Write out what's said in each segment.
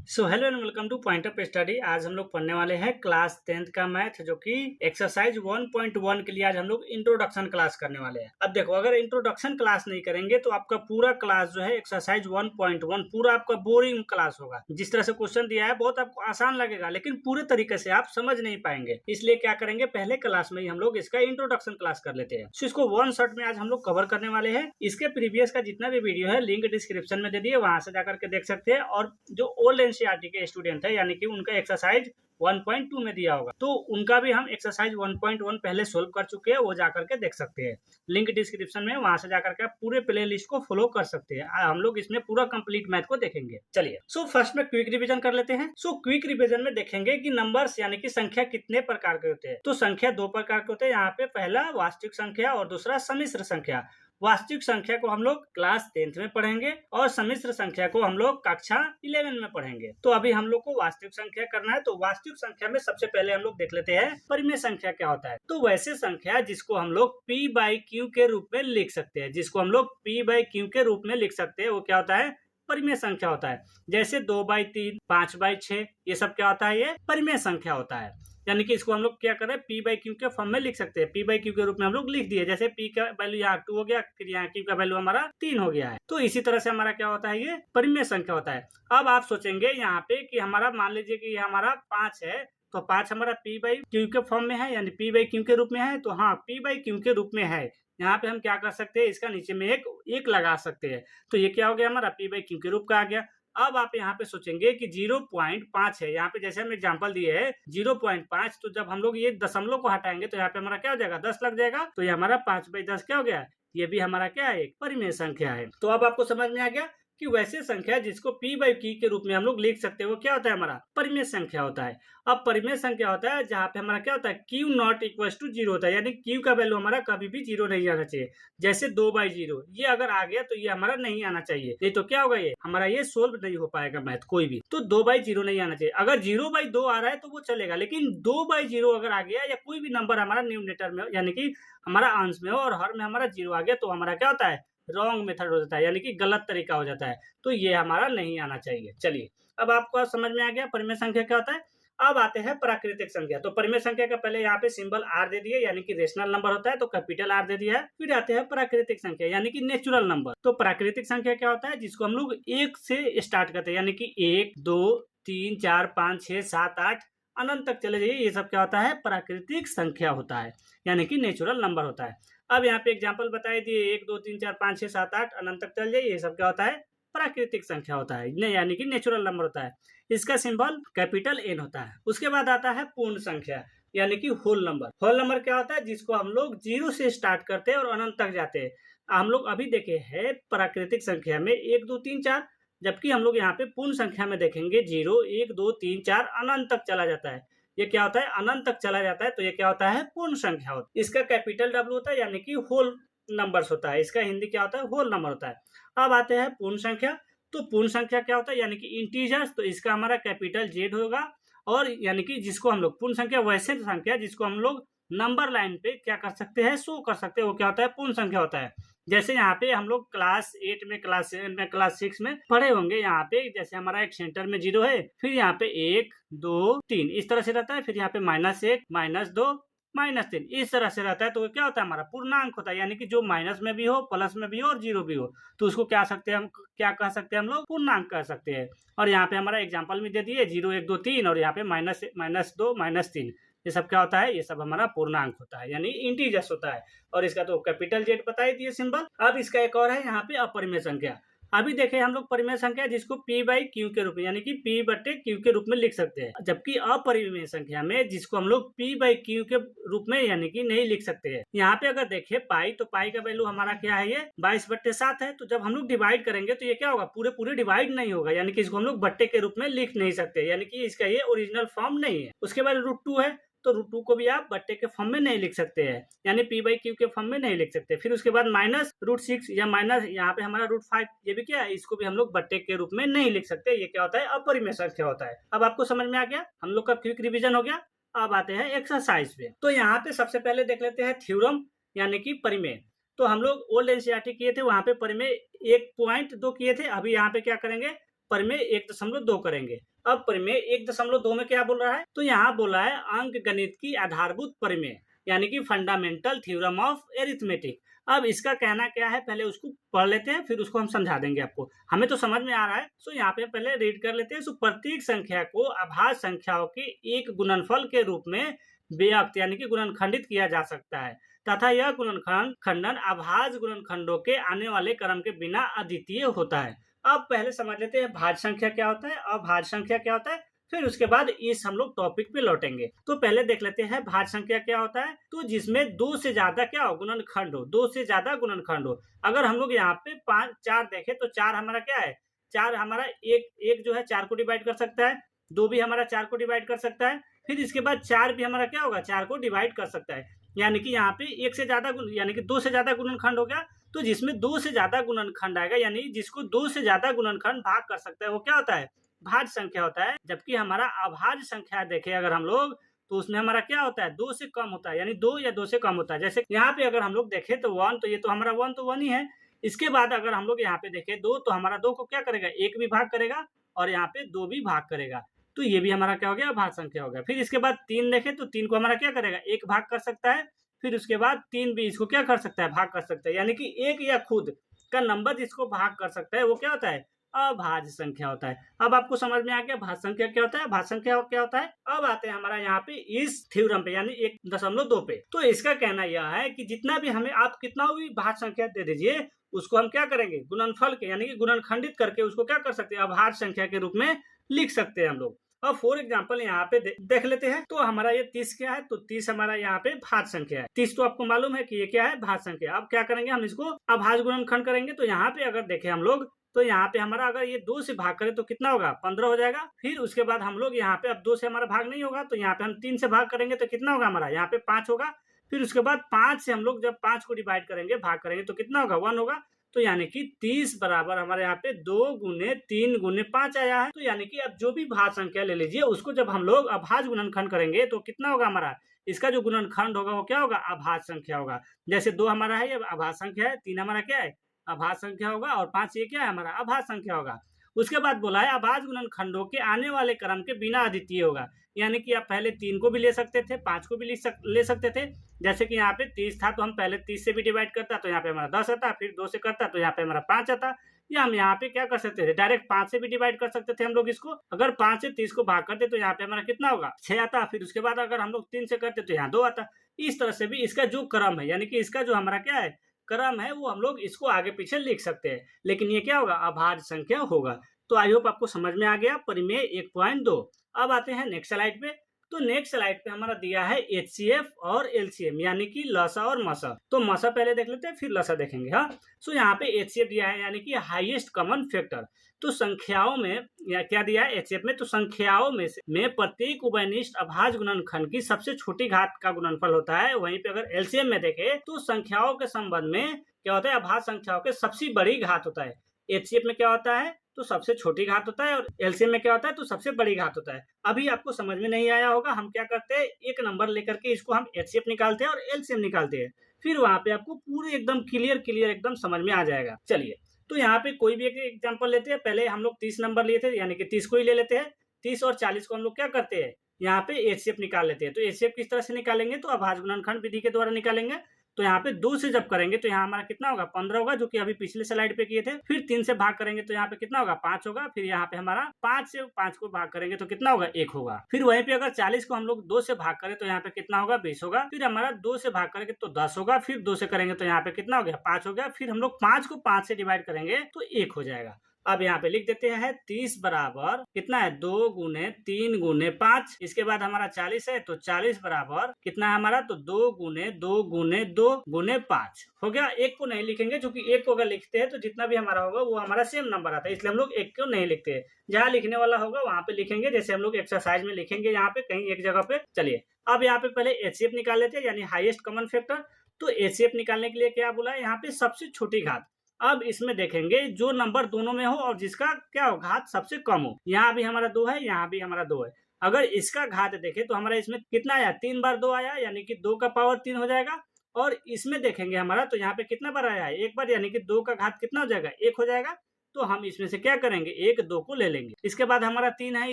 So hello and welcome two point of study. आज हम लोग पढ़ने वाले हैं क्लास 10th का मैथ, जो कि एक्सरसाइज 1.1 के लिए आज हम लोग इंट्रोडक्शन क्लास करने वाले हैं। अब देखो, अगर इंट्रोडक्शन क्लास नहीं करेंगे तो आपका पूरा क्लास जो है एक्सरसाइज 1.1 पूरा आपका बोरिंग क्लास होगा। जिस तरह से क्वेश्चन दिया है बहुत आपको आसान लगेगा, लेकिन पूरे तरीके से आप समझ नहीं पाएंगे। इसलिए क्या करेंगे, पहले क्लास में ही हम लोग इसका इंट्रोडक्शन क्लास कर लेते हैं। सो इसको वन शॉट में आज हम लोग कवर करने वाले हैं। इसके प्रीवियस का जितना भी वीडियो है लिंक डिस्क्रिप्शन में दे दिए, वहां से जाकर के देख सकते हैं। और जो ओल्ड एनसीईआरटी के स्टूडेंट है, यानी कि उनका एक्सरसाइज 1.2 में दिया होगा, तो उनका भी हम एक्सरसाइज 1.1 पहले सोल्व कर चुके हैं, वो जाकर के देख सकते हैं। लिंक डिस्क्रिप्शन में, वहां से जाकर के आप पूरे प्ले लिस्ट को फॉलो कर सकते हैं। हम लोग इसमें पूरा कंप्लीट मैथ को देखेंगे। चलिए, सो फर्स्ट में क्विक रिवीजन कर लेते हैं। सो क्विक रिवीजन में देखेंगे कि नंबर्स यानी कि संख्या कितने प्रकार के होते हैं। तो संख्या दो प्रकार के होते हैं यहाँ पे। पहला वास्तविक संख्या और दूसरा सम्मिश्र संख्या। वास्तविक संख्या को हम लोग क्लास 10th में पढ़ेंगे और सम्मिश्र संख्या को हम लोग कक्षा 11 में पढ़ेंगे। तो अभी हम लोग को वास्तविक संख्या करना है। तो वास्तविक संख्या में सबसे पहले हम लोग देख लेते हैं परिमेय संख्या क्या होता है। तो वैसे संख्या जिसको हम लोग P/Q के रूप में लिख सकते हैं, जिसको हम लोग P/Q के रूप में लिख सकते हैं, वो क्या होता है, परिमेय संख्या होता है। जैसे 2/3, 5/6, ये सब क्या होता है, ये परिमेय संख्या होता है। यानी कि इसको हम लोग क्या करें, P/Q के फॉर्म में लिख सकते हैं। P/Q के रूप में हम लोग लिख दिए। जैसे P का वैल्यू यहाँ 2 हो गया, फिर यहाँ Q का वैल्यू हमारा 3 हो गया है। तो इसी तरह से हमारा क्या होता है, ये परिमेय संख्या होता है। अब आप सोचेंगे यहाँ पे कि हमारा, मान लीजिए कि ये हमारा 5 है, तो 5 हमारा P/Q के फॉर्म में है, यानी P/Q के रूप में है। तो हाँ, P/Q के रूप में है। यहाँ पे हम क्या कर सकते हैं, इसका नीचे में एक लगा सकते हैं। तो ये क्या हो गया, हमारा P/Q के रूप का आ गया। अब आप यहाँ पे सोचेंगे कि 0.5 है। यहाँ पे जैसे हम एग्जांपल दिए है 0.5, तो जब हम लोग ये दशमलव को हटाएंगे तो यहाँ पे हमारा क्या हो जाएगा, 10 लग जाएगा। तो ये हमारा 5/10 क्या हो गया, ये भी हमारा क्या है, एक परिमेय संख्या है। तो अब आपको समझ में आ गया कि वैसे संख्या जिसको P/Q के रूप में हम लोग लिख सकते हैं, वो क्या होता है, हमारा परिमेय संख्या होता है। अब परिमेय संख्या होता है जहाँ पे हमारा क्या होता है, Q ≠ 0 होता है, यानी Q का वैल्यू हमारा कभी भी 0 नहीं आना चाहिए। जैसे 2/0, ये अगर आ गया तो ये हमारा नहीं आना चाहिए, नहीं तो क्या होगा, ये हमारा ये सोल्व नहीं हो पाएगा मैथ कोई भी। तो 2/0 नहीं आना चाहिए। अगर 0/2 आ रहा है तो वो चलेगा, लेकिन 2/0 अगर आ गया, या कोई भी नंबर हमारा न्यूमरेटर में हो, यानी कि हमारा अंश में हो और हर में हमारा 0 आ गया, तो हमारा क्या होता है, रॉन्ग मेथड हो जाता है, यानी कि गलत तरीका हो जाता है। तो ये हमारा नहीं आना चाहिए। चलिए, अब आपको समझ में आ गया परिमेय संख्या क्या होता है। अब आते हैं प्राकृतिक संख्या। तो परिमेय संख्या का पहले यहाँ पे सिंबल R दे दिए, यानी कि रेशनल नंबर होता है, तो कैपिटल R दे दिया है। फिर आते हैं प्राकृतिक संख्या, यानी कि नेचुरल नंबर। तो प्राकृतिक संख्या क्या होता है, जिसको हम लोग 1 से स्टार्ट करते हैं, यानी कि 1, 2, 3, 4, 5, 6, 7, 8 अनंत तक चले जाइए, ये सब क्या होता है, प्राकृतिक संख्या होता है, यानी कि नेचुरल नंबर होता है। अब यहाँ पे एग्जाम्पल बताए दिए, 1, 2, 3, 4, 5, 6, 7, 8 अनंत तक चल जाइए, ये सब क्या होता है, प्राकृतिक संख्या होता है, यानी कि नेचुरल नंबर होता है। इसका सिंबल कैपिटल N होता है। उसके बाद आता है पूर्ण संख्या, यानी कि होल नंबर। होल नंबर क्या होता है, जिसको हम लोग 0 से स्टार्ट करते हैं और अनंत तक जाते हैं। हम लोग अभी देखे हैं प्राकृतिक संख्या में 1, 2, 3, 4, जबकि हम लोग यहाँ पे पूर्ण संख्या में देखेंगे 0, 1, 2, 3, 4 अनंत तक चला जाता है। ये क्या होता है, अनंत तक चला जाता है, तो ये क्या होता है, पूर्ण संख्या होता है। इसका कैपिटल W होता है, यानी कि होल नंबर्स होता है। इसका हिंदी क्या होता है, होल नंबर होता है। अब आते हैं पूर्ण संख्या। तो पूर्ण संख्या क्या होता है, यानी कि इंटीजर्स, तो इसका हमारा कैपिटल Z होगा। और यानी कि जिसको हम लोग पूर्ण संख्या, वैसे संख्या जिसको हम लोग नंबर लाइन पे क्या कर सकते हैं, शो कर सकते हैं, वो क्या होता है, पूर्ण संख्या होता है। जैसे यहाँ पे हम लोग क्लास 8 में, क्लास 7 में, क्लास 6 में पढ़े होंगे। यहाँ पे जैसे हमारा एक सेंटर में 0 है, फिर यहाँ पे 1, 2, 3 इस तरह से रहता है, फिर यहाँ पे -1, -2, -3 इस तरह से रहता है। तो क्या होता है, हमारा पूर्णांक होता है, यानी कि जो माइनस में भी हो, प्लस में भी हो और 0 भी हो, तो उसको क्या सकते हैं, हम क्या कह सकते हैं, हम लोग पूर्णांक कह सकते हैं। और यहाँ पे हमारा एग्जाम्पल में दे दिए 0, 1, 2, 3, और यहाँ पे -2, -3, ये सब क्या होता है, ये सब हमारा पूर्णांक होता है, यानी इंटीजर्स होता है। और इसका तो कैपिटल Z बता ही दिए सिंबल। अब इसका एक और है यहाँ पे अपरिमेय संख्या। अभी देखे हम लोग परिमेय संख्या जिसको P/Q के रूप में, यानी कि P/Q के रूप में लिख सकते हैं। जबकि अपरिमेय संख्या में जिसको हम लोग P/Q के रूप में यानी कि नहीं लिख सकते हैं। यहाँ पे अगर देखे पाई, तो पाई का वैल्यू हमारा क्या है, ये 22/7 है। तो जब हम लोग डिवाइड करेंगे तो ये क्या होगा, पूरे पूरे डिवाइड नहीं होगा, यानी कि इसको हम लोग बट्टे के रूप में लिख नहीं सकते, यानी कि इसका ये ओरिजिनल फॉर्म नहीं है। उसके बाद √2 है, तो √2 को भी आप बट्टे के फॉर्म में नहीं लिख सकते हैं, यानी P/Q के फॉर्म में नहीं लिख सकते। फिर उसके बाद -√6 या माइनस यहाँ पे हमारा √5, ये भी क्या है, इसको भी हम लोग बट्टे के रूप में नहीं लिख सकते। ये क्या होता है, अपरिमेय संख्या होता है। अब आपको समझ में आ गया, हम लोग का क्विक रिवीजन हो गया। अब आते हैं एक्सरसाइज पे। तो यहाँ पे सबसे पहले देख लेते हैं थ्योरम, यानी कि परिमेय। तो हम लोग ओल्ड एनसीईआरटी किए थे, वहां पे परिमेय 1.2 किए थे। अभी यहाँ पे क्या करेंगे, परिमेय 1.2 करेंगे। अब परिमेय 1.2 में क्या बोल रहा है, तो यहाँ बोला है अंक गणित की आधारभूत परिमेय, यानी कि फंडामेंटल थ्योरम ऑफ एरिथमेटिक। अब इसका कहना क्या है, पहले उसको पढ़ लेते हैं, फिर उसको हम समझा देंगे आपको। हमें तो समझ में आ रहा है, सो यहाँ पे पहले रीड कर लेते हैं। सो प्रत्येक संख्या को अभाज्य संख्याओं के एक गुणनफल के रूप में व्यक्त यानी कि गुणनखंडित किया जा सकता है तथा यह गुणनखंड खंडन अभाज्य गुणनखंडों के आने वाले क्रम के बिना अद्वितीय होता है। अब पहले समझ लेते हैं भाज्य संख्या क्या होता है, अभाज्य संख्या क्या होता है, फिर उसके बाद इस हम लोग टॉपिक पे लौटेंगे। तो पहले देख लेते हैं भाज्य संख्या क्या होता है। तो जिसमें दो से ज्यादा क्या हो, गुणनखंड हो, दो से ज्यादा गुणनखंड हो। अगर हम लोग यहाँ पे 5 4 देखें तो 4 हमारा क्या है, 4 हमारा एक जो है 4 को डिवाइड कर सकता है, 2 भी हमारा 4 को डिवाइड कर सकता है, फिर इसके बाद 4 भी हमारा क्या होगा, 4 को डिवाइड कर सकता है। यानी कि यहाँ पे एक से ज्यादा यानी कि 2 से ज्यादा गुणनखंड हो गया। तो जिसमें 2 से ज्यादा गुणनखंड आएगा, यानी जिसको 2 से ज्यादा गुणनखंड भाग कर सकता है, वो क्या होता है, भाज्य संख्या होता है। जबकि हमारा अभाज्य संख्या देखें अगर हम लोग, तो उसमें हमारा क्या होता है, 2 से कम होता है, यानी 2 या 2 से कम होता है। जैसे यहाँ पे अगर हम लोग देखें तो 1, तो ये तो हमारा 1 तो 1 ही है। इसके बाद अगर हम लोग यहाँ पे देखें 2, तो हमारा 2 को क्या करेगा, 1 भी भाग करेगा और यहाँ पे 2 भी भाग करेगा। तो ये भी हमारा क्या हो गया, अभाज्य संख्या हो गया। फिर इसके बाद 3 देखें तो 3 को हमारा क्या करेगा, 1 भाग कर सकता है। फिर उसके बाद 3 भी इसको क्या कर सकता है, भाग कर सकता है। यानी कि 1 या खुद का नंबर जिसको भाग कर सकता है वो क्या होता है, अभाज्य संख्या होता है। अब आपको समझ में आ गया भाज्य संख्या क्या होता है, भाज्य संख्या क्या होता है। अब आते हैं हमारा यहाँ पे इस थ्योरम पे, यानी 1.2 पे। तो इसका कहना यह है कि जितना भी हमें आप कितना भी भाज्य संख्या दे दीजिए, उसको हम क्या करेंगे, गुणनफल के यानी कि गुणनखंडित करके उसको क्या कर सकते हैं, अभाज्य संख्या के रूप में लिख सकते हैं हम लोग। अब फॉर एग्जाम्पल यहाँ पे देख लेते हैं। तो हमारा ये 30 क्या है, तो 30 हमारा यहाँ पे भाज्य संख्या है। 30 तो आपको मालूम है कि ये क्या है, भाज्य संख्या। अब क्या करेंगे, हम इसको अभाज्य गुणनखंड करेंगे। तो यहाँ पे अगर देखें हम लोग, तो यहाँ पे हमारा अगर ये 2 से भाग करें तो कितना होगा, 15 हो जाएगा। फिर उसके बाद हम लोग यहाँ पे अब 2 से हमारा भाग नहीं होगा, तो यहाँ पे हम 3 से भाग करेंगे तो कितना होगा हमारा, यहाँ पे 5 होगा। फिर उसके बाद 5 से हम लोग जब 5 को डिवाइड करेंगे, भाग करेंगे तो कितना होगा, 1 होगा। तो यानी कि 30 बराबर हमारे यहाँ पे 2 गुने 3 गुने 5 आया है। तो यानी कि अब जो भी भाज्य संख्या ले लीजिए, उसको जब हम लोग अभाज्य गुणनखंड करेंगे तो कितना होगा हमारा, इसका जो गुणनखंड होगा वो क्या होगा, अभाज्य संख्या होगा। जैसे 2 हमारा है, ये अभाज्य संख्या है, 3 हमारा क्या है, अभाज्य संख्या होगा, और 5 ये क्या है हमारा, अभाज्य संख्या होगा। उसके बाद बोला है अभाज्य गुणनखंडों के आने वाले क्रम के बिना अद्वितीय होगा। यानी कि आप पहले 3 को भी ले सकते थे, 5 को भी ले सकते थे। जैसे कि यहाँ पे 30 था तो हम पहले 30 से भी डिवाइड करता तो यहाँ पे हमारा 10 आता, फिर 2 से करता तो यहाँ पे हमारा 5 आता। या हम यहाँ पे क्या कर सकते थे, डायरेक्ट 5 से भी डिवाइड कर सकते थे हम लोग इसको। अगर 5 से 30 को भाग करते तो यहाँ पे हमारा कितना होगा, 6 आता। फिर उसके बाद अगर हम लोग 3 से करते तो यहाँ 2 आता। इस तरह से भी इसका जो क्रम है, यानी कि इसका जो हमारा क्या है क्रम है, वो हम लोग इसको आगे पीछे लिख सकते हैं। लेकिन ये क्या होगा, अभाज्य संख्या होगा। तो आई होप आपको समझ में आ गया परिमेय 1.2। अब आते हैं नेक्स्ट स्लाइड पे। तो नेक्स्ट स्लाइड पे हमारा दिया है HCF और LCM, यानी कि लसा और मसा। तो मसा पहले देख लेते हैं, फिर लसा देखेंगे। हाँ, सो यहाँ पे HCF दिया है, यानी कि हाईएस्ट कॉमन फैक्टर। तो संख्याओं में या क्या दिया है HCF में, तो संख्याओं में प्रत्येक उभयनिष्ठ अभाज्य गुणनखंड की सबसे छोटी घात का गुणनफल होता है। वहीं पे अगर LCM में देखें तो संख्याओं के संबंध में क्या होता है, अभाज्य संख्याओं के सबसे बड़ी घात होता है। HCF में क्या होता है, तो सबसे छोटी घात होता है, और LCM में क्या होता है, तो सबसे बड़ी घात होता है। अभी आपको समझ में नहीं आया होगा, हम क्या करते हैं, एक नंबर लेकर के इसको हम HCF निकालते हैं और LCM निकालते हैं। फिर वहां पे आपको पूरे एकदम क्लियर एकदम समझ में आ जाएगा। चलिए, तो यहाँ पे कोई भी एक एग्जाम्पल लेते हैं। पहले हम लोग 30 नंबर लिए थे, यानी कि 30 को ही ले लेते हैं। 30 और 40 को हम लोग क्या करते हैं, यहाँ पे HCF निकाल लेते हैं। तो HCF किस तरह से निकालेंगे, तो अभाज्य गुणनखंड विधि के द्वारा निकालेंगे। तो यहाँ पे 2 से जब करेंगे तो यहाँ हमारा कितना होगा, 15 होगा, जो कि अभी पिछले स्लाइड पे किए थे। फिर 3 से भाग करेंगे तो यहाँ पे कितना होगा, 5 होगा। फिर यहाँ पे हमारा 5 से 5 को भाग करेंगे तो कितना होगा, 1 होगा। फिर वहीं पे अगर 40 को हम लोग 2 से भाग करें तो यहाँ पे कितना होगा, 20 होगा। फिर हमारा 2 से भाग करेंगे तो 10 होगा। फिर 2 से करेंगे तो यहाँ पे कितना हो गया, 5 हो गया। फिर हम लोग 5 को 5 से डिवाइड करेंगे तो 1 हो जाएगा। अब यहाँ पे लिख देते हैं 30 बराबर कितना है, 2 गुने 3 गुने 5। इसके बाद हमारा 40 है, तो 40 बराबर कितना है हमारा, तो 2 गुने 2 गुने 2 गुने 5 हो गया। 1 को नहीं लिखेंगे, क्योंकि 1 को अगर लिखते हैं तो जितना भी हमारा होगा वो हमारा सेम नंबर आता है, इसलिए हम लोग 1 को नहीं लिखते हैं। जहाँ लिखने वाला होगा वहां पे लिखेंगे, जैसे हम लोग एक्सरसाइज में लिखेंगे यहाँ पे कहीं एक जगह पे। चलिए, अब यहाँ पे पहले HCF निकाल लेते हैं, यानी हाईएस्ट कॉमन फैक्टर। तो HCF निकालने के लिए क्या बोला है, यहाँ पे सबसे छोटी घात। अब इसमें देखेंगे जो नंबर दोनों में हो और जिसका क्या हो, घात सबसे कम हो। यहाँ भी हमारा 2 है, यहाँ भी हमारा 2 है। अगर इसका घात देखें तो हमारा इसमें कितना आया, 3 बार 2 आया, यानी कि 2 का पावर 3 हो जाएगा। और इसमें देखेंगे हमारा, तो यहाँ पे कितना बार आया है, 1 बार, यानी कि 2 का घात कितना हो जाएगा, 1 हो जाएगा। तो हम इसमें से क्या करेंगे, 1 2 को ले लेंगे। इसके बाद हमारा 3 है,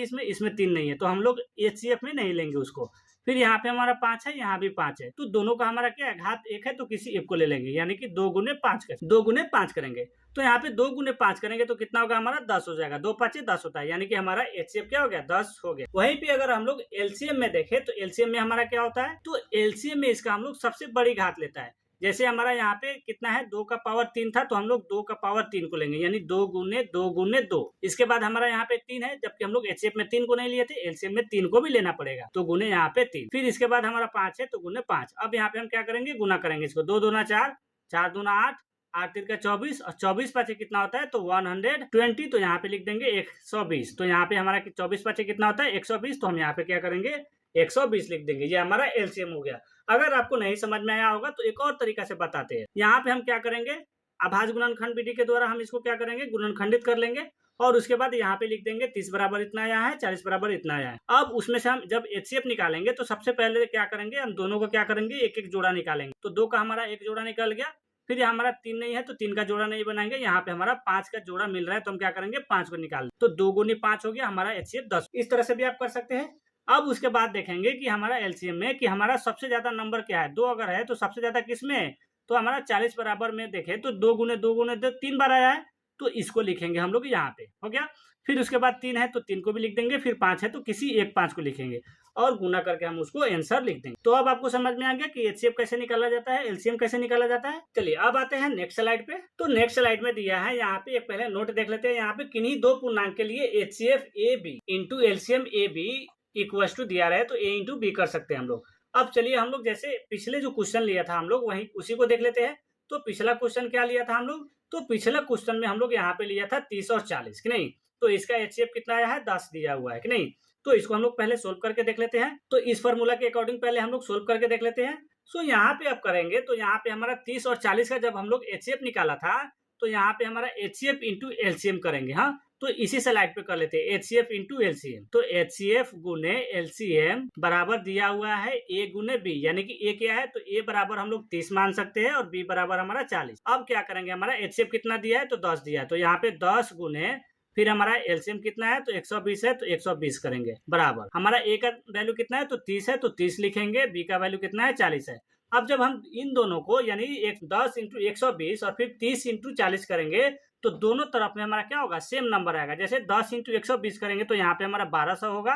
इसमें 3 नहीं है, तो हम लोग HCF में नहीं लेंगे उसको। फिर यहाँ पे हमारा 5 है, यहाँ भी 5 है, तो दोनों का हमारा क्या है, घात 1 है, तो किसी एक को ले लेंगे, यानी कि 2 गुने 5 करेंगे, 2 गुने 5 करेंगे। तो यहाँ पे 2 गुने 5 करेंगे तो कितना होगा हमारा, 10 हो जाएगा। 2 5 10 होता है, यानी कि हमारा HCF क्या हो गया, 10 हो गया। वहीं पे अगर हम लोग LCM में देखें तो LCM में हमारा क्या होता है, तो LCM में इसका हम लोग सबसे बड़ी घात लेता है। जैसे हमारा यहाँ पे कितना है, 2 का पावर 3 था, तो हम लोग 2 का पावर 3 को लेंगे, यानी 2 गुने 2 गुने 2। इसके बाद हमारा यहाँ पे 3 है, जबकि हम लोग HCF में 3 को नहीं लिए थे, LCM में 3 को भी लेना पड़ेगा, तो गुने यहाँ पे 3। फिर इसके बाद हमारा 5 है, तो गुने 5। अब यहाँ पे हम क्या करेंगे, गुना करेंगे इसको। 2 दूना 4, 4 दूना 8, 8 3 का 24, और 24 पाँच कितना होता है, तो 120, तो यहाँ पे लिख देंगे 120। तो यहाँ पे हमारा 24 पाँच कितना होता है, 120, तो हम यहाँ पे क्या करेंगे, 120 लिख देंगे। ये हमारा LCM हो गया। अगर आपको नहीं समझ में आया होगा तो एक और तरीका से बताते हैं। यहाँ पे हम क्या करेंगे, अभाज्य गुणनखंड विधि के द्वारा हम इसको क्या करेंगे, गुणनखंडित कर लेंगे, और उसके बाद यहाँ पे लिख देंगे 30 बराबर इतना आया है, 40 बराबर इतना आया है। अब उसमें से हम जब HCF निकालेंगे तो सबसे पहले क्या करेंगे, हम दोनों को क्या करेंगे, एक एक जोड़ा निकालेंगे। तो 2 का हमारा एक जोड़ा निकल गया। फिर हमारा 3 नहीं है, तो 3 का जोड़ा नहीं बनाएंगे। यहाँ पे हमारा 5 का जोड़ा मिल रहा है, तो हम क्या करेंगे, 5 को निकाल, तो 2 गुनी 5 हो गया, हमारा HCF 10। इस तरह से भी आप कर सकते हैं। अब उसके बाद देखेंगे कि हमारा LCM में कि हमारा सबसे ज्यादा नंबर क्या है, 2 अगर है तो सबसे ज्यादा किस में है, तो हमारा 40 बराबर में देखें तो 2 गुने 2 गुने 2 3 बार आया है, तो इसको लिखेंगे हम लोग यहाँ पे, हो गया। फिर उसके बाद 3 है तो 3 को भी लिख देंगे, फिर 5 है तो किसी एक 5 को लिखेंगे, और गुना करके हम उसको आंसर लिख देंगे। तो अब आपको समझ में आ गया कि HCF कैसे निकाला जाता है, LCM कैसे निकाला जाता है। चलिए अब आते हैं नेक्स्ट स्लाइड पे। तो नेक्स्ट स्लाइड में दिया है यहाँ पे, एक पहले नोट देख लेते हैं। यहाँ पे किन्हीं दो पूर्णांक के लिए HCF AB into LCM AB equal to दिया रहे, तो A इंटू बी कर सकते हैं हम लोग। अब चलिए हम लोग जैसे पिछले जो क्वेश्चन लिया था हम लोग वही उसी को देख लेते हैं। तो पिछला क्वेश्चन क्या लिया था हम लोग, तो पिछला क्वेश्चन में हम लोग यहाँ पे लिया था 30 और 40 कि नहीं। तो इसका HCF कितना आया है, 10 दिया हुआ है कि नहीं। तो इसको हम लोग पहले सोल्व करके देख लेते हैं। तो इस फॉर्मूला के अकॉर्डिंग पहले हम लोग सोल्व करके देख लेते हैं। सो यहाँ पे अब करेंगे तो यहाँ पे हमारा 30 और 40 का जब हम लोग HCF निकाला था, तो यहाँ पे हमारा HCF इंटू LCM करेंगे। हाँ, तो इसी स्लाइड पे कर लेते हैं, HCF इंटू LCM। तो HCF गुने LCM बराबर दिया हुआ है A गुने B, यानी कि A क्या है, तो A बराबर हम लोग 30 मान सकते हैं और B बराबर हमारा 40। अब क्या करेंगे, हमारा HCF कितना दिया है, तो 10 दिया है, तो यहाँ पे 10 गुने, फिर हमारा LCM कितना है, तो 120 है, तो 120 करेंगे बराबर। हमारा A का वैल्यू कितना है, तो 30 है, तो 30 लिखेंगे। B का वैल्यू कितना है, 40 है। अब जब हम इन दोनों को यानी 10 इंटू 120 और फिर 30 इंटू 40 करेंगे, तो दोनों तरफ में हमारा क्या होगा, सेम नंबर आएगा। जैसे 10 इंटू 120 करेंगे तो यहाँ पे हमारा 1200 होगा।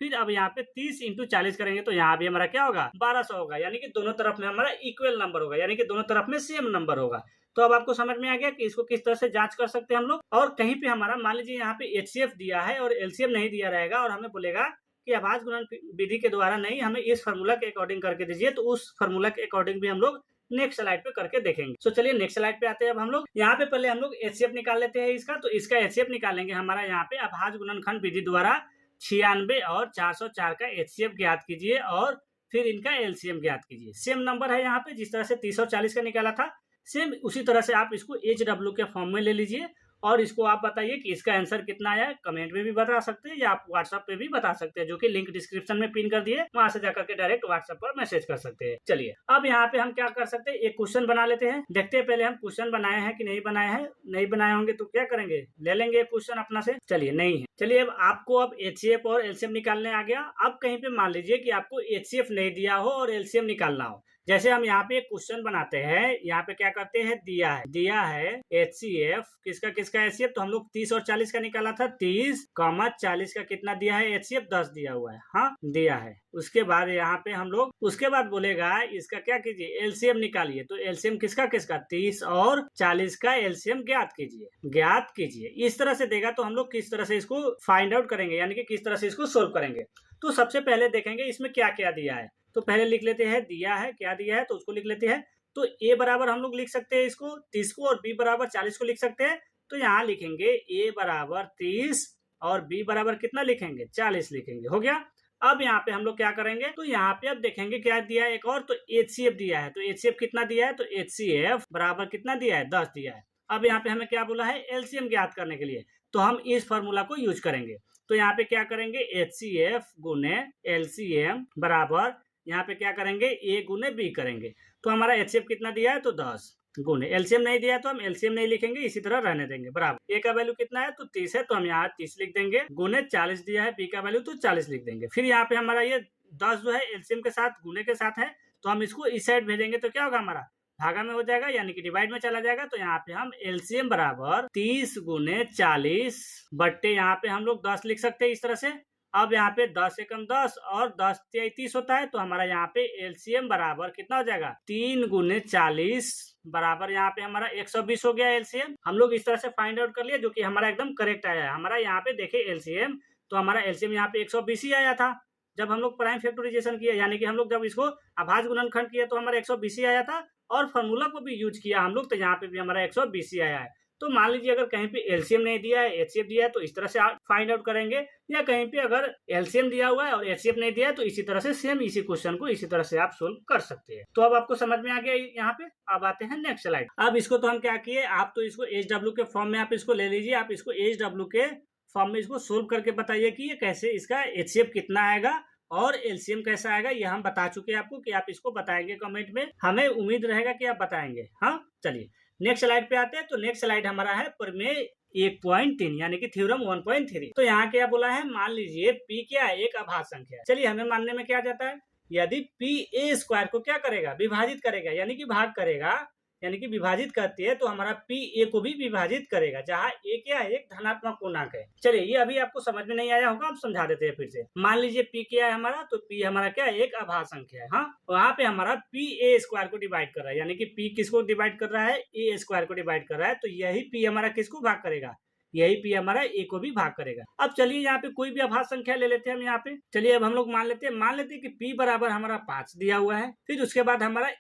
फिर अब यहाँ पे 30 इंटू 40 करेंगे तो यहाँ भी हमारा क्या होगा, 1200 होगा, यानी कि दोनों तरफ में हमारा इक्वल नंबर होगा, यानी कि दोनों तरफ में सेम नंबर होगा। तो अब आपको समझ में आ गया कि इसको किस तरह से जांच कर सकते हैं हम लोग। और कहीं पे हमारा मान लीजिए यहाँ पे HCF दिया है और LCM नहीं दिया रहेगा, और हमें बोलेगा कि अभाज्य गुणन विधि के द्वारा नहीं, हमें इस फार्मूला के अकॉर्डिंग करके दीजिए, तो उस फार्मूला के अकॉर्डिंग भी हम लोग नेक्स्ट स्लाइड पे करके देखेंगे। तो चलिए नेक्स्ट स्लाइड पे आते हैं। अब हम लोग यहाँ पे पहले हम लोग HCF निकाल लेते हैं इसका। तो इसका HCF निकालेंगे हमारा यहाँ पे अभाज्य गुणनखंड विधि द्वारा 96 और 404 का HCF ज्ञात कीजिए, और फिर इनका LCM ज्ञात कीजिए। सेम नंबर है यहाँ पे, जिस तरह से 30 और 40 का निकाला था, सेम उसी तरह से आप इसको HW के फॉर्म में ले लीजिए, और इसको आप बताइए कि इसका आंसर कितना आया है। कमेंट में भी बता सकते हैं या आप व्हाट्सएप पे भी बता सकते हैं, जो कि लिंक डिस्क्रिप्शन में पिन कर दिए, वहां से जाकर के डायरेक्ट व्हाट्सएप पर मैसेज कर सकते हैं। चलिए अब यहाँ पे हम क्या कर सकते हैं, एक क्वेश्चन बना लेते हैं। देखते हैं पहले हम क्वेश्चन बनाए हैं कि नहीं बनाए हैं। नहीं बनाए होंगे तो क्या करेंगे, ले लेंगे एक क्वेश्चन अपना से। चलिए नहीं है। चलिए अब आपको अब HCF और LCM निकालने आ गया। अब कहीं पे मान लीजिए कि आपको HCF नहीं दिया हो और LCM निकालना हो। जैसे हम यहाँ पे एक क्वेश्चन बनाते हैं, यहाँ पे क्या करते हैं, दिया है HCF किसका HCF, तो हम लोग 30 और 40 का निकाला था। 30, 40 का कितना दिया है HCF, 10 दिया हुआ है। हाँ दिया है। उसके बाद यहाँ पे हम लोग उसके बाद बोलेगा इसका क्या कीजिए, LCM निकालिए। तो LCM किसका 30 और 40 का LCM ज्ञात कीजिए। इस तरह से देगा तो हम लोग किस तरह से इसको फाइंड आउट करेंगे, यानी कि किस तरह से इसको सोल्व करेंगे। तो सबसे पहले देखेंगे इसमें क्या क्या दिया है। तो पहले लिख लेते हैं, दिया है क्या दिया है, तो उसको लिख लेते हैं। तो A बराबर हम लोग लिख सकते हैं इसको 30 को, और B बराबर 40 को लिख सकते हैं। तो यहाँ लिखेंगे A बराबर 30 और B बराबर कितना लिखेंगे, 40 लिखेंगे। हो गया। अब यहाँ पे हम लोग क्या करेंगे, तो यहाँ पे अब देखेंगे क्या दिया है एक और, तो HCF दिया है। तो HCF कितना दिया है, तो HCF बराबर कितना दिया है, 10 दिया है। अब यहाँ पे हमें क्या बोला है, LCM ज्ञात करने के लिए, तो हम इस फॉर्मूला को यूज करेंगे। तो यहाँ पे क्या करेंगे, HCF गुने LCM बराबर यहाँ पे क्या करेंगे, A गुने B करेंगे। तो हमारा HCF कितना दिया है, तो 10। गुने, एलसीएम नहीं दिया तो हम एलसीएम नहीं लिखेंगे, इसी तरह रहने देंगे बराबर। ए का वैल्यू कितना है तो 30 है, तो हम यहाँ 30 लिख देंगे, गुने 40 दिया है बी का वैल्यू तो 40 लिख देंगे। फिर यहाँ पे हमारा ये 10 जो है एलसीएम के साथ गुने के साथ है, तो हम इसको इस साइड भेजेंगे तो क्या होगा, हमारा भागा में हो जाएगा यानी कि डिवाइड में चला जाएगा। तो यहाँ पे हम एलसीएम बराबर 30 गुने 40 बट्टे यहाँ पे हम लोग 10 लिख सकते हैं इस तरह से। अब यहाँ पे 10 एकम 10 और 10 तिया 30 होता है, तो हमारा यहाँ पे एलसीएम बराबर कितना हो जाएगा 3 गुने 40 बराबर यहाँ पे हमारा 120 हो गया एलसीएम। हम लोग इस तरह से फाइंड आउट कर लिया, जो कि हमारा एकदम करेक्ट आया है। हमारा यहाँ पे देखिए एलसीएम, तो हमारा एलसीएम यहाँ पे 120 ही आया था जब हम लोग प्राइम फैक्टराइजेशन किया, यानी कि हम लोग जब इसको अभाज्य गुणनखंड किया तो हमारा 120 ही आया था, और फॉर्मूला को भी यूज किया हम लोग, तो यहाँ पे भी हमारा 120 ही आया है। तो मान लीजिए अगर कहीं पे एलसीएम नहीं दिया है, एचसीएफ दिया है, तो इस तरह से आप फाइंड आउट करेंगे, या कहीं पे अगर एलसीएम दिया हुआ है और एचसीएफ नहीं दिया है, तो इसी तरह से सेम इसी क्वेश्चन को इसी तरह से आप सोल्व कर सकते हैं। तो अब आपको समझ में आ गया यहाँ पे। अब आते हैं नेक्स्ट स्लाइड। अब इसको तो हम क्या किए, आप तो इसको एचडब्ल्यू के फॉर्म में आप इसको ले लीजिए, आप इसको एचडब्ल्यू के फॉर्म में इसको सोल्व करके बताइए कि ये कैसे, इसका एचसीएफ कितना आएगा और एलसीएम कैसा आएगा, ये हम बता चुके हैं आपको कि आप इसको बताएंगे कमेंट में, हमें उम्मीद रहेगा कि आप बताएंगे। हाँ चलिए नेक्स्ट स्लाइड पे आते हैं। तो नेक्स्ट स्लाइड हमारा है प्रमेय 1.3 यानी कि थ्योरम 1.3। तो यहाँ क्या बोला है, मान लीजिए P क्या है, एक अभाज्य संख्या है। चलिए हमें मानने में क्या जाता है, यदि P a स्क्वायर को क्या करेगा, विभाजित करेगा, यानी कि भाग करेगा, यानी कि विभाजित करती है, तो हमारा P a को भी विभाजित करेगा, जहाँ a क्या है, एक धनात्मक पूर्णांक है। चलिए ये अभी आपको समझ में नहीं आया होगा, हम समझा देते हैं फिर से। मान लीजिए P क्या है हमारा, तो P हमारा क्या है, एक अभाज्य संख्या है। हाँ वहाँ पे हमारा P a स्क्वायर को डिवाइड कर रहा है, यानी कि P किसको डिवाइड कर रहा है, a स्क्वायर को डिवाइड कर रहा है, तो यही P हमारा किसको भाग करेगा, यही P हमारा a को भी भाग करेगा। अब चलिए यहाँ पे कोई भी अभाज्य संख्या ले लेते हैं हम यहाँ पे। चलिए अब हम लोग मान लेते हैं कि P बराबर हमारा 5 दिया हुआ है, फिर उसके बाद हमारा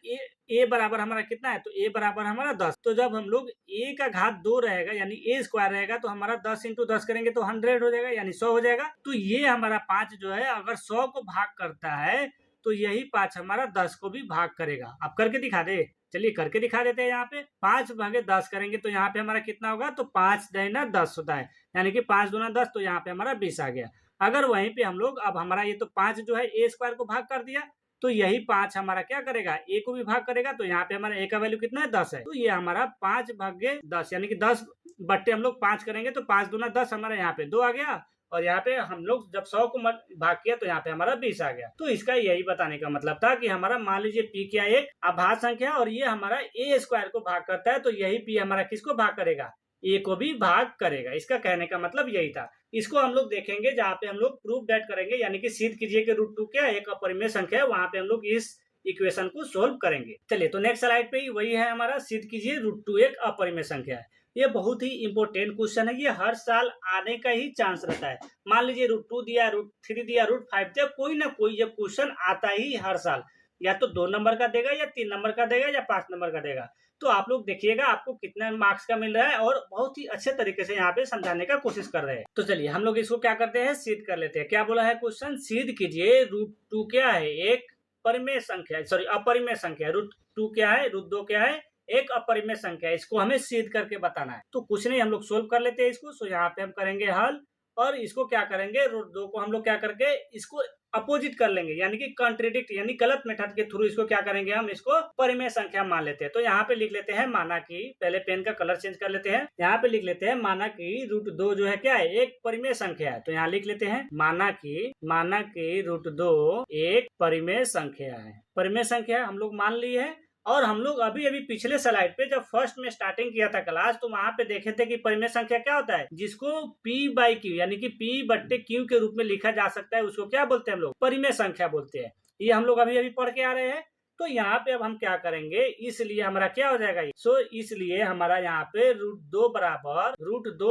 a बराबर हमारा कितना है, तो a बराबर हमारा 10। तो जब हम लोग a का घात 2 रहेगा यानी a स्क्वायर रहेगा, तो हमारा 10 इंटू 10 करेंगे तो 100 हो जाएगा, यानी 100 हो जाएगा। तो ये हमारा 5 जो है अगर 100 को भाग करता है, तो यही 5 हमारा 10 को भी भाग करेगा। अब करके दिखा दे, चलिए करके दिखा देते हैं। यहाँ पे 5 भागे 10 करेंगे तो यहाँ पे हमारा कितना होगा, तो 5 दूना 10 होता है, यानी कि 5 दूना 10, तो यहाँ पे हमारा 20 आ गया। अगर वहीं पे हम लोग, अब हमारा ये तो 5 जो है a स्क्वायर को भाग कर दिया, तो यही 5 हमारा क्या करेगा, a को भी भाग करेगा, तो यहाँ पे हमारा a का वैल्यू कितना है, 10 है। तो ये हमारा 5 भागे 10 यानी कि 10 बट्टे हम लोग 5 करेंगे, तो 5 दूना 10 हमारा यहाँ पे 2 आ गया, और यहाँ पे हम लोग जब 100 को भाग किया तो यहाँ पे हमारा 20 आ गया। तो इसका यही बताने का मतलब था कि हमारा मान लीजिए P क्या एक अभाज्य संख्या और ये हमारा a स्क्वायर को भाग करता है, तो यही P हमारा किसको भाग करेगा, a को भी भाग करेगा। इसका कहने का मतलब यही था। इसको हम लोग देखेंगे जहाँ पे हम लोग प्रूफ दैट करेंगे, यानी कि सिद्ध कीजिए कि √2 क्या एक अपरिमेय संख्या है, वहां पे हम लोग इस इक्वेशन को सोल्व करेंगे। चलिए तो नेक्स्ट स्लाइड पे ही वही है हमारा, सिद्ध कीजिए √2 एक अपरिमेय संख्या है। ये बहुत ही इंपॉर्टेंट क्वेश्चन है, ये हर साल आने का ही चांस रहता है। मान लीजिए √2 दिया, √3 दिया, √5 दिया, कोई ना कोई ये क्वेश्चन आता ही हर साल, या तो 2 नंबर का देगा, या 3 नंबर का देगा, या 5 नंबर का देगा। तो आप लोग देखिएगा आपको कितना मार्क्स का मिल रहा है, और बहुत ही अच्छे तरीके से यहाँ पे समझाने का कोशिश कर रहे हैं। तो चलिए हम लोग इसको क्या करते हैं, सिद्ध कर लेते हैं। क्या बोला है क्वेश्चन, सिद्ध कीजिए √2 क्या है, एक परिमेय संख्या, सॉरी अपरिमेय संख्या। √2 क्या है, √2 क्या है, एक अपरिमेय संख्या। इसको हमें सिद्ध करके बताना है। तो कुछ नहीं, हम लोग सोल्व कर लेते हैं इसको। सो यहाँ पे हम करेंगे हल, और इसको क्या करेंगे, √2 को हम लोग क्या करके इसको अपोजिट कर लेंगे, यानी कि कॉन्ट्रेडिक्ट, यानी गलत मेथड के थ्रू इसको क्या करेंगे, हम इसको परिमेय संख्या मान लेते हैं। तो यहाँ पे लिख लेते हैं, माना कि, पहले पेन का कलर चेंज कर लेते हैं, यहाँ पे लिख लेते हैं माना कि √2 जो है क्या है, एक परिमेय संख्या है। तो यहाँ लिख लेते हैं माना कि √2 एक परिमेय संख्या है। परिमेय संख्या हम लोग मान ली है। और हम लोग अभी पिछले स्लाइड पे जब फर्स्ट में स्टार्टिंग किया था क्लास, तो वहां पे देखे थे कि परिमेय संख्या क्या होता है, जिसको P/Q यानी कि P/Q के रूप में लिखा जा सकता है, उसको क्या बोलते हैं हम लोग, परिमेय संख्या बोलते हैं। ये हम लोग अभी पढ़ के आ रहे हैं। तो यहाँ पे अब हम क्या करेंगे, इसलिए हमारा क्या हो जाएगा, सो इसलिए हमारा यहाँ पे √2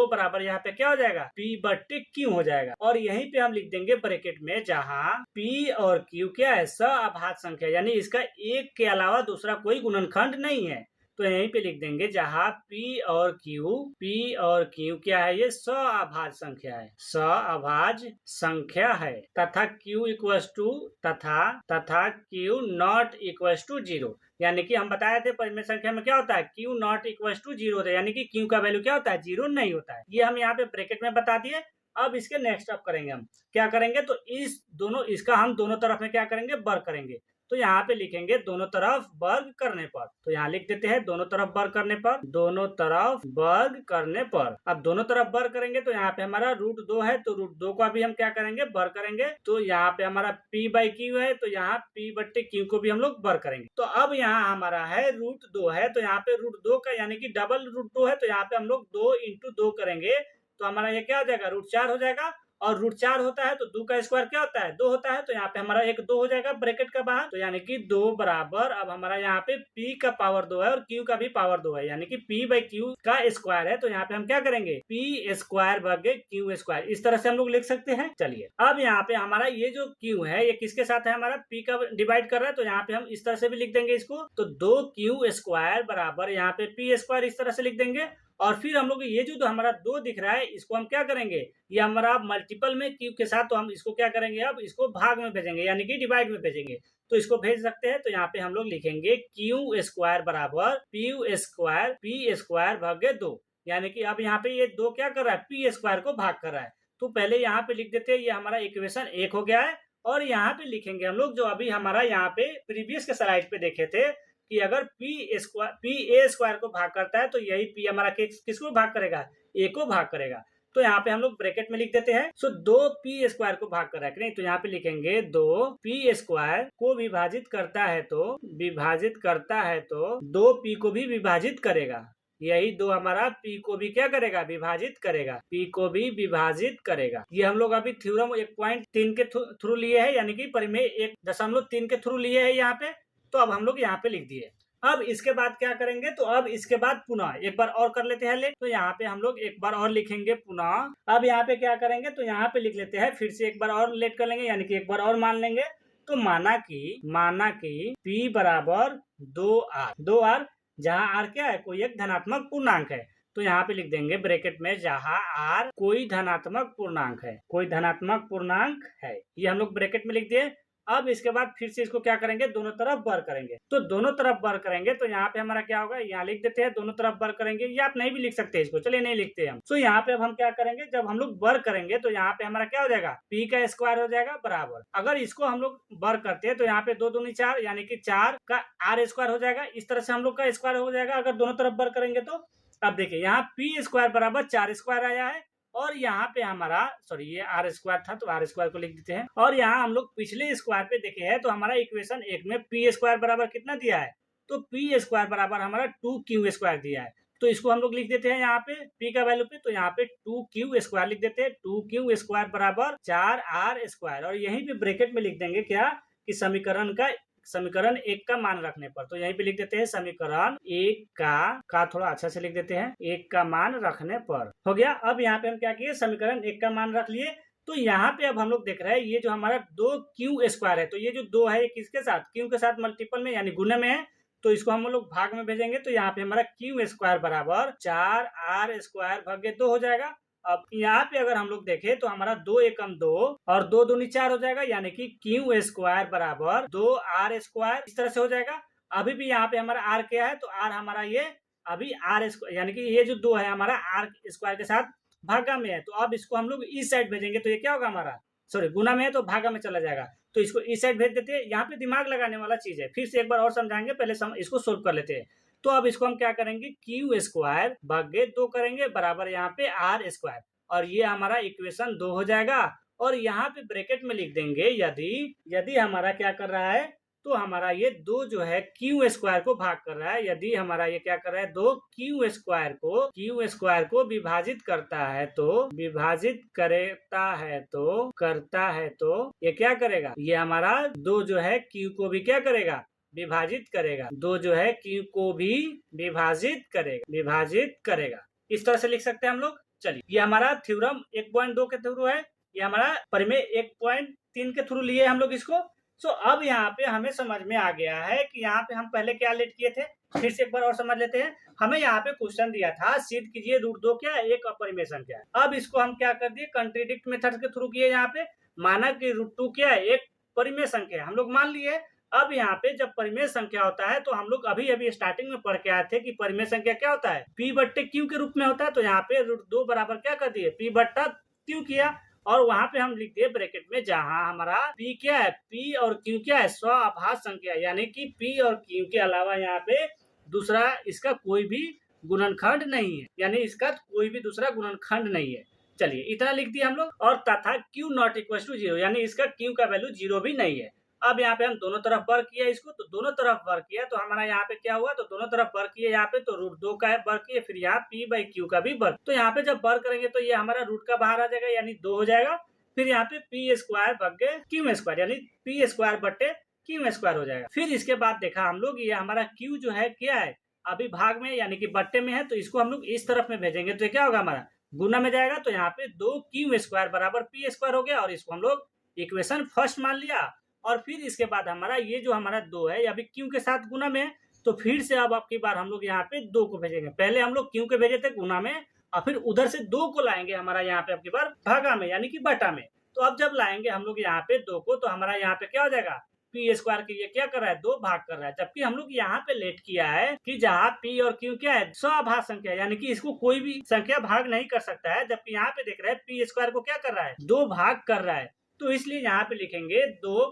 बराबर यहाँ पे क्या हो जाएगा, P/Q हो जाएगा। और यहीं पे हम लिख देंगे ब्रैकेट में, जहाँ P और Q क्या है, सअभाज्य संख्या, यानी इसका एक के अलावा दूसरा कोई गुणनखंड नहीं है। तो यहीं पे लिख देंगे, जहाँ P और Q क्या है, ये सअभाज्य संख्या है, सअभाज्य संख्या है, तथा Q इक्वल्स टू तथा Q नॉट इक्वल्स टू 0। यानी कि हम बताए थे परिमेय संख्या में क्या होता है, Q नॉट इक्वल्स टू 0 होता है, यानी कि Q का वैल्यू क्या होता है, 0 नहीं होता है। ये हम यहाँ पे ब्रैकेट में बता दिए। अब इसके नेक्स्ट स्टेप करेंगे, हम क्या करेंगे, तो इसका हम दोनों तरफ में क्या करेंगे, वर्ग करेंगे। तो तो यहाँ पे लिखेंगे दोनों तरफ वर्ग करने पर। तो यहाँ लिख देते हैं दोनों तरफ वर्ग करने पर, दोनों तरफ वर्ग करने पर। अब दोनों तरफ वर्ग करेंगे तो यहाँ पे हमारा √2 है, तो √2 का भी हम क्या करेंगे, वर्ग करेंगे। तो यहाँ पे हमारा p/q है, तो यहाँ p/q को भी हम लोग वर्ग करेंगे। तो अब यहाँ हमारा है √2 है, तो यहाँ पे √2 का यानी कि डबल √2 है, तो यहाँ पे हम लोग 2 × 2 करेंगे, तो हमारा ये क्या हो जाएगा, √4 हो जाएगा। और √4 होता है तो 2 का स्क्वायर क्या होता है, 2 होता है। तो यहाँ पे हमारा एक 2 हो जाएगा ब्रैकेट का बाहर, तो यानी कि 2 बराबर, अब हमारा यहाँ पे p का पावर 2 है और q का भी पावर 2 है, यानी कि p/q का स्क्वायर है। तो यहाँ पे हम क्या करेंगे, p²/q², इस तरह से हम लोग लिख सकते हैं। चलिए अब यहाँ पे हमारा ये जो q है ये किसके साथ है, हमारा p का डिवाइड कर रहा है, तो यहाँ पे हम इस तरह से भी लिख देंगे इसको। तो 2q² बराबर यहाँ पे p² इस तरह से लिख देंगे। और फिर हम लोग ये जो हमारा 2 दिख रहा है इसको हम क्या करेंगे, ये हमारा मल्टीपल में q के साथ, तो हम इसको क्या करेंगे, अब इसको भाग में भेजेंगे यानी कि डिवाइड में भेजेंगे। तो इसको भेज सकते हैं। तो यहाँ पे हम लोग लिखेंगे q² बराबर p²/2, यानी कि अब यहाँ पे ये 2 क्या कर रहा है, p² को भाग कर रहा है। तो पहले यहाँ पे लिख देते हैं, ये हमारा इक्वेशन 1 हो गया है। और यहाँ पे लिखेंगे हम लोग जो अभी हमारा यहाँ पे प्रीवियस के स्लाइड पे देखे थे कि अगर pa² को भाग करता है तो यही p हमारा किसको भाग करेगा, a को भाग करेगा। तो यहाँ पे हम लोग ब्रैकेट में लिख देते हैं। सो 2p² को भाग कर रहा है कि नहीं, तो यहाँ पे लिखेंगे 2p² को विभाजित करता है तो 2p को भी विभाजित करेगा। यही 2 हमारा p को भी क्या करेगा, विभाजित करेगा, p को भी विभाजित करेगा। ये हम लोग अभी थ्योरम 1.3 के थ्रू लिए है, यानी कि परिमेय 1.3 के थ्रू लिए है यहाँ पे। तो अब हम लोग यहाँ पे लिख दिए। अब इसके बाद क्या करेंगे, तो अब इसके बाद पुनः एक बार और कर लेते हैं लेट। तो यहाँ पे हम लोग एक बार और लिखेंगे पुनः। अब यहाँ पे क्या करेंगे, तो यहाँ पे लिख लेते हैं, फिर से एक बार और लेट कर लेंगे, यानी कि एक बार और मान लेंगे। तो माना कि p बराबर 2r, जहाँ r क्या है, कोई एक धनात्मक पूर्णांक है। तो यहाँ पे लिख देंगे ब्रैकेट में, जहाँ r कोई धनात्मक पूर्णांक है, कोई धनात्मक पूर्णांक है, ये हम लोग ब्रैकेट में लिख दिए। अब इसके बाद फिर से इसको क्या करेंगे, दोनों तरफ वर्ग करेंगे। तो दोनों तरफ वर्ग करेंगे तो यहाँ पे हमारा क्या होगा, यहाँ लिख देते हैं दोनों तरफ वर्ग करेंगे, या आप नहीं भी लिख सकते इसको, चलिए नहीं लिखते हम। तो यहाँ पे अब हम क्या करेंगे, जब हम लोग वर्ग करेंगे तो यहाँ पे हमारा क्या हो जाएगा, p का स्क्वायर हो जाएगा बराबर। अगर इसको हम लोग वर्ग करते हैं तो यहाँ पे 2 दूनी 4, यानी कि 4 का r² हो जाएगा। इस तरह से हम लोग का स्क्वायर हो जाएगा अगर दोनों तरफ वर्ग करेंगे तो। अब देखिए यहाँ p² बराबर 4² आया है, और यहाँ पे हमारा ये r² था तो r² को लिख देते हैं। और यहाँ हम लोग पिछले स्क्वायर पे देखे हैं तो हमारा इक्वेशन 1 में p² बराबर कितना दिया है, तो p² बराबर हमारा 2q² दिया है। तो इसको हम लोग लिख देते हैं यहाँ पे p का वैल्यू पे, तो यहाँ पे 2q² लिख देते हैं। 2q² बराबर 4r², और यहीं पे ब्रैकेट में लिख देंगे क्या, कि समीकरण 1 का मान रखने पर। तो यहीं पे लिख देते हैं समीकरण 1 का थोड़ा अच्छा से लिख देते हैं, 1 का मान रखने पर। हो गया। अब यहाँ पे हम क्या किए, समीकरण 1 का मान रख लिए। तो यहाँ पे अब हम लोग देख रहे हैं ये जो हमारा 2q² है, तो ये जो 2 है ये किसके साथ, q के साथ मल्टीपल में यानी गुणे में है। तो इसको हम लोग भाग में भेजेंगे, तो यहाँ पे हमारा q² बराबर 4r²/2 हो जाएगा। अब यहाँ पे अगर हम लोग देखें तो हमारा 2 एकम 2 और 2 दूनी 4 हो जाएगा, यानी कि q² बराबर 2r², इस तरह से हो जाएगा। अभी भी यहाँ पे हमारा r क्या है, तो r हमारा ये अभी r², यानी कि ये जो 2 है हमारा r² के साथ भागा में है। तो अब इसको हम लोग इस साइड भेजेंगे, तो ये क्या होगा हमारा, गुना में है तो भागा में चला जाएगा। तो इसको इस साइड भेज देते हैं। यहाँ पे दिमाग लगाने वाला चीज है, फिर से एक बार और समझाएंगे, पहले इसको सोल्व कर लेते हैं। तो अब इसको हम क्या करेंगे, q² भागे 2 करेंगे बराबर यहाँ पे r², और ये हमारा इक्वेशन 2 हो जाएगा। और यहाँ पे ब्रैकेट में लिख देंगे यदि हमारा क्या कर रहा है, तो हमारा ये 2 जो है q² को भाग कर रहा है। यदि हमारा ये क्या कर रहा है, 2 q² को विभाजित करता है तो ये क्या करेगा, ये हमारा 2 जो है q को भी क्या करेगा, विभाजित करेगा। 2 जो है q को भी विभाजित करेगा। इस तरह से लिख सकते हैं हम लोग। चलिए, ये हमारा थ्योरम 1.2 के थ्रू है, ये हमारा परिमेय 1.3 के थ्रू लिए हम लोग इसको। सो अब यहाँ पे हमें समझ में आ गया है कि यहाँ पे हम पहले क्या लेट किए थे, फिर से एक बार और समझ लेते हैं। हमें यहाँ पे क्वेश्चन दिया था, सिद्ध कीजिए √2 क्या है, एक अपरिमेय संख्या है। अब इसको हम क्या कर दिए, कंट्राडिक्ट मेथड के थ्रू किए। यहाँ पे माना कि √2 क्या है, एक परिमेय संख्या है, हम लोग मान लिए। अब यहाँ पे जब परिमेय संख्या होता है तो हम लोग अभी स्टार्टिंग में पढ़ के आए थे कि परिमेय संख्या क्या होता है, p/q के रूप में होता है। तो यहाँ पे √2 बराबर क्या कर दिए, p/q किया। और वहां पे हम लिख दिए ब्रैकेट में जहां हमारा P क्या है, P और Q क्या है, स्वाभाज्य संख्या, यानी कि P और Q के अलावा यहाँ पे दूसरा इसका कोई भी गुणनखंड नहीं है, यानी इसका कोई भी दूसरा गुणनखंड नहीं है। चलिए इतना लिख दिया हम लोग। और तथा Q नॉट इक्वल टू 0, यानी इसका Q का वैल्यू 0 भी नहीं है। अब यहाँ पे हम दोनों तरफ वर्क किया इसको, तो दोनों तरफ वर्क किया तो हमारा यहाँ पे क्या हुआ, तो दोनों तरफ वर्क किया यहाँ पे, तो रूट 2 का वर्क किया, फिर यहाँ P/Q का भी वर्क। तो यहाँ पे जब वर्क करेंगे तो ये हमारा रूट का बाहर आ जाएगा, यानी 2 हो जाएगा। फिर यहाँ पे P² बटे Q², यानी P² बटे Q² हो जाएगा। फिर इसके बाद देखा हम लोग ये हमारा Q जो है क्या है, अभी भाग में यानी कि बट्टे में है, तो इसको हम लोग इस तरफ में भेजेंगे तो क्या होगा, हमारा गुना में जाएगा। तो यहाँ पे 2Q² बराबर P² हो गया, और इसको हम लोग इक्वेशन फर्स्ट मान लिया। और फिर इसके बाद हमारा ये जो हमारा 2 है अभी Q के साथ गुना में है, तो फिर से अब आपकी बार हम लोग यहाँ पे 2 को भेजेंगे। पहले हम लोग Q के भेजे थे गुना में, और फिर उधर से 2 को लाएंगे हमारा यहाँ पे आपकी बार भागा में, यानी कि बटा में। तो अब जब लाएंगे हम लोग यहाँ पे 2 को, तो हमारा यहाँ पे क्या हो जाएगा, P² के ये क्या कर रहा है, 2 भाग कर रहा है। जबकि हम लोग यहाँ पे लेट किया है कि जहाँ P और Q क्या है, स्वाभाज्य संख्या, यानी कि इसको कोई भी संख्या भाग नहीं कर सकता है। जबकि यहाँ पे देख रहे हैं P² को क्या कर रहा है, 2 भाग कर रहा है। तो इसलिए यहाँ पे लिखेंगे 2,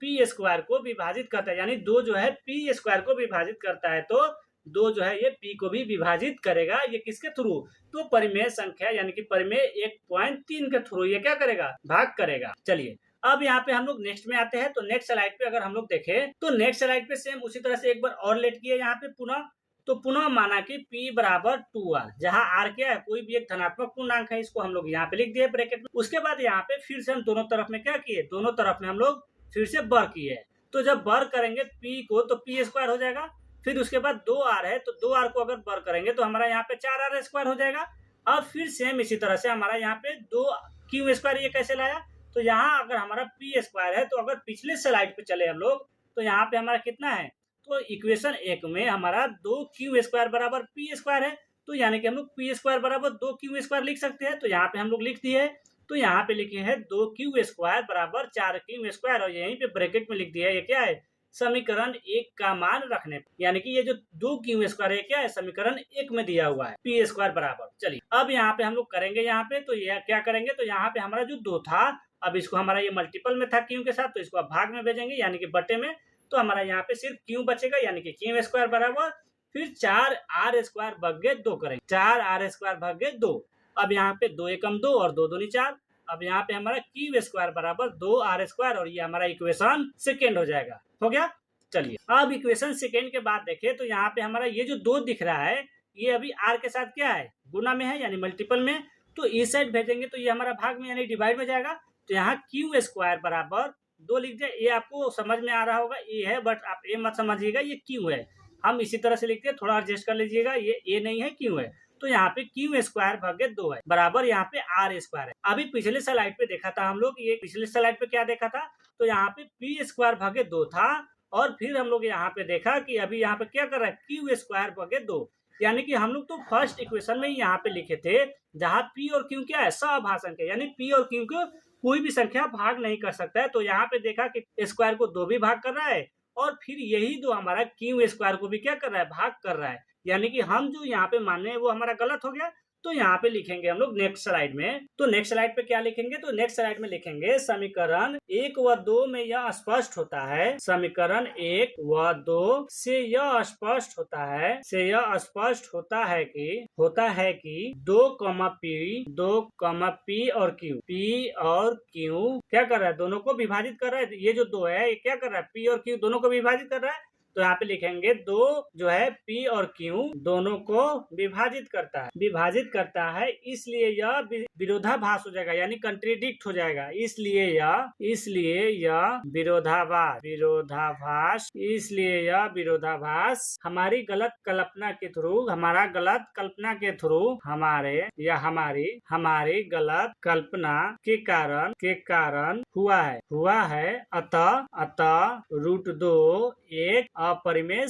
P² को विभाजित करता है, यानी 2 जो है P² को विभाजित करता है, तो 2 जो है ये P को भी विभाजित करेगा। ये किसके थ्रू, तो परिमेय संख्या यानी कि परिमेय 1.3 के थ्रू ये क्या करेगा, भाग करेगा। चलिए अब यहाँ पे हम लोग नेक्स्ट में आते हैं। तो नेक्स्ट स्लाइड पे अगर हम लोग देखें तो नेक्स्ट स्लाइड पे सेम उसी तरह से एक बार और लेट किया यहाँ पे पुनः। तो पुनः माना कि P बराबर 2R, जहाँ R क्या है, कोई भी एक धनात्मक पूर्णांक है, इसको हम लोग यहाँ पे लिख दिए ब्रैकेट में। उसके बाद यहाँ पे फिर से हम दोनों तरफ में क्या किए, दोनों तरफ में हम लोग फिर से बर किए। तो जब बर करेंगे P को तो P² हो जाएगा। फिर उसके बाद 2R है, तो 2R को अगर बर करेंगे तो हमारा यहाँ पे 4R² हो जाएगा। अब फिर सेम इसी तरह से हमारा यहाँ पे 2Q², ये कैसे लाया, तो यहाँ अगर हमारा P² है, तो अगर पिछले स्लाइड पे चले हम लोग, तो यहाँ पे हमारा कितना है, तो इक्वेशन 1 में हमारा 2Q² बराबर P² है। तो यानी कि हम लोग P² बराबर 2Q² लिख सकते हैं। तो यहाँ पे हम लोग लिख दिए। तो यहाँ पे लिखे हैं 2Q² बराबर 4Q², और यहीं पे ब्रैकेट में लिख दिया है ये क्या है, समीकरण 1 का मान रखने, यानी कि ये जो 2Q² है क्या है, समीकरण 1 में दिया हुआ है P² बराबर। चलिए अब यहाँ पे हम लोग करेंगे, यहाँ पे तो ये क्या करेंगे, तो यहाँ पे हमारा जो 2 था, अब इसको हमारा ये मल्टीपल में था Q के साथ, तो इसको अब भाग में भेजेंगे यानी कि बटे में। तो हमारा यहाँ पे सिर्फ Q बचेगा, यानी कि Q² बराबर फिर 4R² भागे 2 करेंगे, 4R² भागे 2। अब यहाँ पे 2 एकम 2 और 2 दूनी 4। अब यहाँ पे हमारा Q² बराबर 2R², और ये हमारा इक्वेशन सेकेंड हो जाएगा। हो गया। चलिए अब इक्वेशन सेकेंड के बाद देखें, तो यहाँ पे हमारा ये जो 2 दिख रहा है, ये अभी R के साथ क्या है, गुना में है, यानी मल्टीपल में। तो इस साइड भेजेंगे तो ये हमारा भाग में यानी डिवाइड में जाएगा। तो यहाँ Q² बराबर 2 लिख दिया। ये आपको समझ में आ रहा होगा, ये है, बट आप ये मत समझिएगा ये Q है, हम इसी तरह से लिखते हैं, थोड़ा एडजस्ट कर लीजिएगा, ये A नहीं है, Q है। तो यहाँ पे Q² भागे 2 है बराबर यहाँ पे R² है। अभी पिछले स्लाइड पे देखा था हम लोग, ये पिछले स्लाइड पे क्या देखा था, तो यहाँ पे P² भागे 2 था, और फिर हम लोग यहाँ पे देखा कि अभी यहाँ पे क्या कर रहा है, Q² भागे 2, यानी कि हम लोग तो फर्स्ट इक्वेशन में ही यहाँ पे लिखे थे, जहाँ P और Q क्या है, स्वाभाज्य संख्या, यानी P और Q को कोई भी संख्या भाग नहीं कर सकता है। तो यहाँ पे देखा कि स्क्वायर को 2 भी भाग कर रहा है, और फिर यही 2 हमारा Q² को भी क्या कर रहा है, भाग कर रहा है, यानी कि हम जो यहाँ पे माने हैं वो हमारा गलत हो गया। तो यहाँ पे लिखेंगे हम लोग नेक्स्ट स्लाइड में। तो नेक्स्ट स्लाइड पे क्या लिखेंगे, तो नेक्स्ट स्लाइड में लिखेंगे समीकरण 1 व 2 में यह स्पष्ट होता है, समीकरण 1 व 2 से यह स्पष्ट होता है कि 2P और Q क्या कर रहा है, दोनों को विभाजित कर रहा है। ये जो 2 है ये क्या कर रहा है, P और Q दोनों को विभाजित कर रहा है। तो यहाँ पे लिखेंगे 2 जो है P और Q दोनों को विभाजित करता है, इसलिए यह विरोधाभास हो जाएगा, यानी कंट्रीडिक्ट हो जाएगा। इसलिए यह विरोधाभास हमारी गलत कल्पना के कारण हुआ है। अतः रूट 2 एक अपरिमेय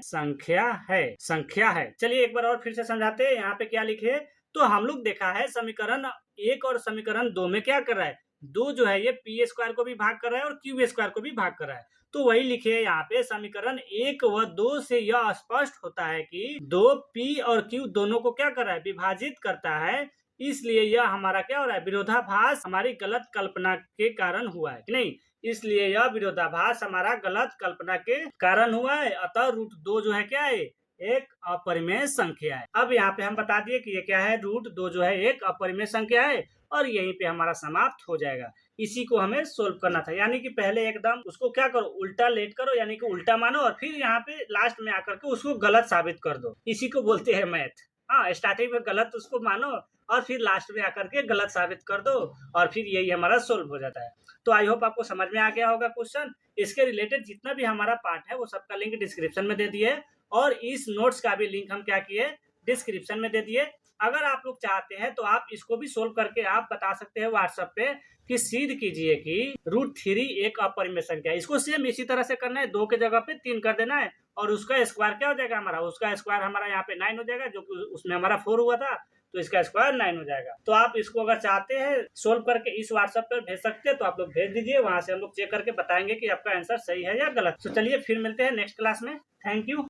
संख्या है। चलिए एक बार और फिर से समझाते हैं। यहाँ पे क्या लिखे, तो हम लोग देखा है समीकरण 1 और समीकरण 2 में क्या कर रहा है, 2 जो है ये P² को भी भाग कर रहा है और Q² को भी भाग कर रहा है। तो वही लिखे यहाँ पे समीकरण 1 व 2 से यह स्पष्ट होता है कि 2P और Q दोनों को क्या कर रहा है, विभाजित करता है, इसलिए यह हमारा क्या हो रहा है, विरोधाभास हमारी गलत कल्पना के कारण हुआ है कि नहीं, इसलिए यह विरोधाभास हमारा गलत कल्पना के कारण हुआ है। अतः रूट 2 जो है क्या है, एक अपरिमेय संख्या है। अब यहाँ पे हम बता दिए कि ये क्या है, रूट 2 जो है एक अपरिमेय संख्या है और यहीं पे हमारा समाप्त हो जाएगा। इसी को हमें सोल्व करना था, यानी कि पहले एकदम उसको क्या करो, उल्टा लेट करो, यानी कि उल्टा मानो और फिर यहाँ पे लास्ट में आकर के उसको गलत साबित कर दो। इसी को बोलते हैं मैथ। हाँ, स्टार्टिंग में गलत उसको मानो और फिर लास्ट में आकर के गलत साबित कर दो और फिर यही हमारा सोल्व हो जाता है। तो आई होप आपको समझ में आ गया होगा क्वेश्चन। इसके रिलेटेड जितना भी हमारा पार्ट है वो सबका लिंक डिस्क्रिप्शन में दे दिए और इस नोट्स का भी लिंक हम क्या किए, डिस्क्रिप्शन में दे दिए। अगर आप लोग चाहते हैं तो आप इसको भी सोल्व करके आप बता सकते हैं व्हाट्सएप पे कि सिद्ध कीजिए कि रूट 3 एक अपरिमेय संख्या है। इसको सेम इसी तरह से करना है, 2 के जगह पे 3 कर देना है और उसका स्क्वायर क्या हो जाएगा हमारा, उसका स्क्वायर हमारा यहाँ पे 9 हो जाएगा, जो कि उसमें हमारा 4 हुआ था तो इसका स्क्वायर 9 हो जाएगा। तो आप इसको अगर चाहते हैं सोल्व करके इस व्हाट्सएप पर भेज सकते हैं तो आप लोग भेज दीजिए, वहां से हम लोग चेक करके बताएंगे कि आपका आंसर सही है या गलत। तो चलिए फिर मिलते हैं नेक्स्ट क्लास में। Thank you.